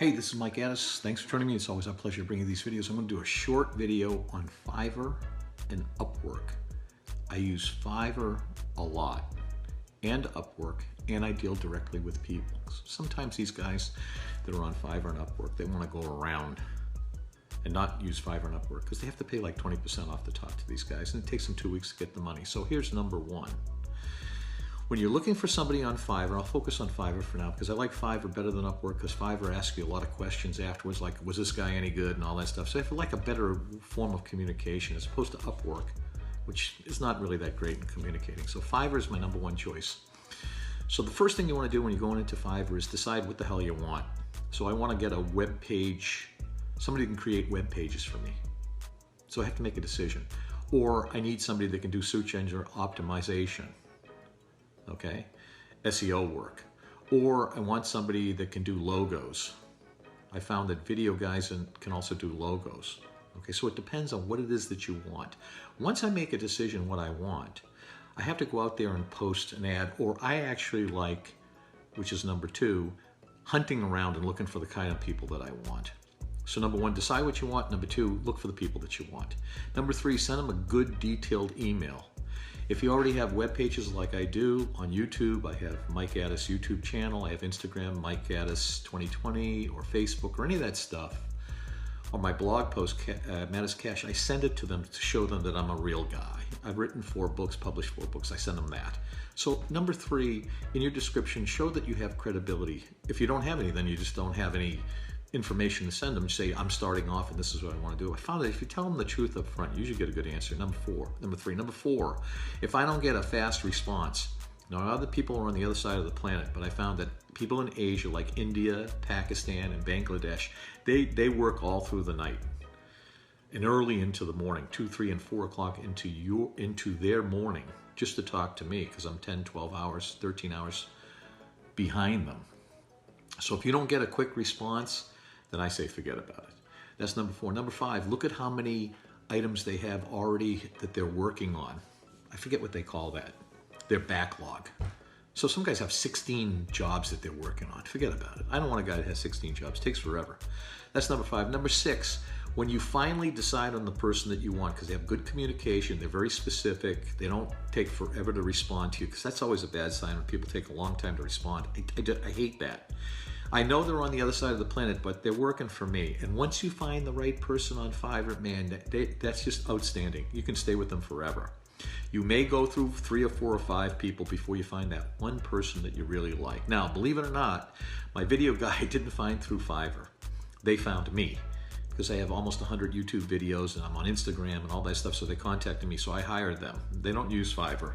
Hey, this is Mike Addis. Thanks for joining me. It's always a pleasure bringing these videos. I'm going to do a short video on Fiverr and Upwork. I use Fiverr a lot and Upwork, and I deal directly with people. Sometimes these guys that are on Fiverr and Upwork, they want to go around and not use Fiverr and Upwork because they have to pay like 20% off the top to these guys, and it takes them 2 weeks to get the money. So here's number one. When you're looking for somebody on Fiverr, I'll focus on Fiverr for now because I like Fiverr better than Upwork because Fiverr asks you a lot of questions afterwards, like, was this guy any good and all that stuff. So I feel like a better form of communication as opposed to Upwork, which is not really that great in communicating. So Fiverr is my number one choice. So the first thing you want to do when you're going into Fiverr is decide what the hell you want. So I want to get a web page, somebody can create web pages for me. So I have to make a decision. Or I need somebody that can do search engine optimization. Okay, SEO work. Or I want somebody that can do logos. I found that video guys can also do logos. Okay, so it depends on what it is that you want. Once I make a decision what I want, I have to go out there and post an ad, or I actually like, which is number two, hunting around and looking for the kind of people that I want. So number one, decide what you want. Number two, look for the people that you want. Number three, send them a good detailed email. If you already have web pages like I do on YouTube, I have Mike Addis YouTube channel, I have Instagram, Mike Addis 2020, or Facebook, or any of that stuff, or my blog post, Mattis Cash, I send it to them to show them that I'm a real guy. I've written 4 books, published 4 books, I send them that. So number three, in your description, show that you have credibility. If you don't have any, then you just don't have any information to send them. Say, I'm starting off and this is what I want to do. I found that if you tell them the truth up front, you usually get a good answer. Number four, if I don't get a fast response, now other people are on the other side of the planet, but I found that people in Asia like India, Pakistan, and Bangladesh, they work all through the night and early into the morning, 2, 3, and 4 o'clock into their morning just to talk to me because I'm 10, 12 hours, 13 hours behind them. So if you don't get a quick response, then I say forget about it. That's number four. Number five, look at how many items they have already that they're working on. I forget what they call that. Their backlog. So some guys have 16 jobs that they're working on. Forget about it. I don't want a guy that has 16 jobs. It takes forever. That's number five. Number six, when you finally decide on the person that you want, because they have good communication, they're very specific, they don't take forever to respond to you, because that's always a bad sign when people take a long time to respond. I hate that. I know they're on the other side of the planet, but they're working for me. And once you find the right person on Fiverr, man, that's just outstanding. You can stay with them forever. You may go through 3 or 4 or 5 people before you find that one person that you really like. Now, believe it or not, my video guy didn't find through Fiverr. They found me because I have almost 100 YouTube videos and I'm on Instagram and all that stuff, so they contacted me, so I hired them. They don't use Fiverr.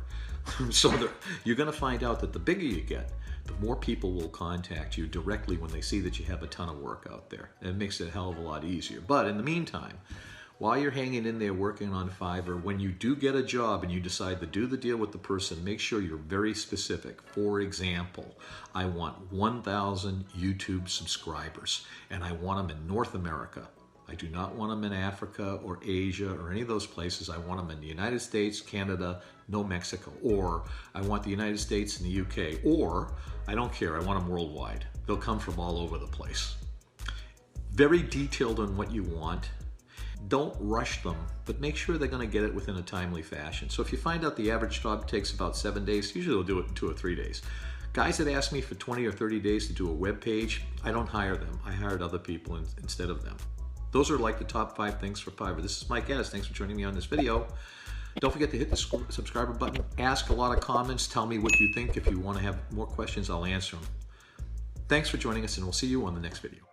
So you're gonna find out that the bigger you get, the more people will contact you directly when they see that you have a ton of work out there. And it makes it a hell of a lot easier. But in the meantime, while you're hanging in there working on Fiverr, when you do get a job and you decide to do the deal with the person, make sure you're very specific. For example, I want 1,000 YouTube subscribers and I want them in North America. I do not want them in Africa or Asia or any of those places. I want them in the United States, Canada, no Mexico. Or I want the United States and the UK. Or I don't care, I want them worldwide. They'll come from all over the place. Very detailed on what you want. Don't rush them, but make sure they're gonna get it within a timely fashion. So if you find out the average job takes about 7 days, usually they'll do it in 2 or 3 days. Guys that ask me for 20 or 30 days to do a web page, I don't hire them. I hired other people instead of them. Those are like the top 5 things for Fiverr. This is Mike Addis. Thanks for joining me on this video. Don't forget to hit the subscriber button. Ask a lot of comments. Tell me what you think. If you want to have more questions, I'll answer them. Thanks for joining us, and we'll see you on the next video.